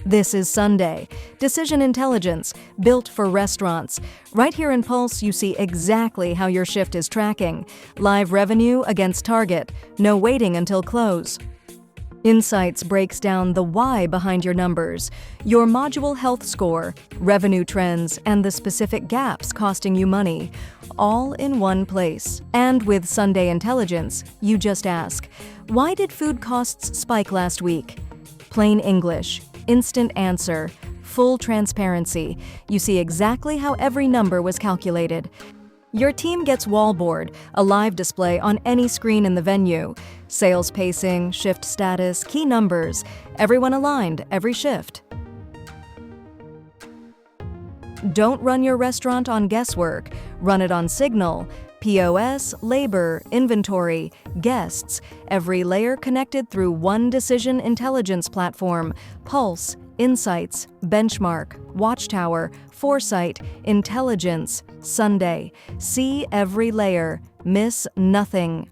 This is Sundae, decision intelligence built for restaurants. Right here in Pulse, you see exactly how your shift is tracking. Live revenue against target, no waiting until close. Insights breaks down the why behind your numbers, your module health score, revenue trends, and the specific gaps costing you money, all in one place. And with Sundae Intelligence, you just ask, why did food costs spike last week? Plain English, instant answer, full transparency. You see exactly how every number was calculated. Your team gets Wallboard, a live display on any screen in the venue. Sales pacing, shift status, key numbers, everyone aligned, every shift. Don't run your restaurant on guesswork. Run it on signal, POS, labor, inventory, guests, every layer connected through one decision intelligence platform: Pulse, Insights, Benchmark, Watchtower, Foresight, Intelligence, Sundae. See every layer, miss nothing.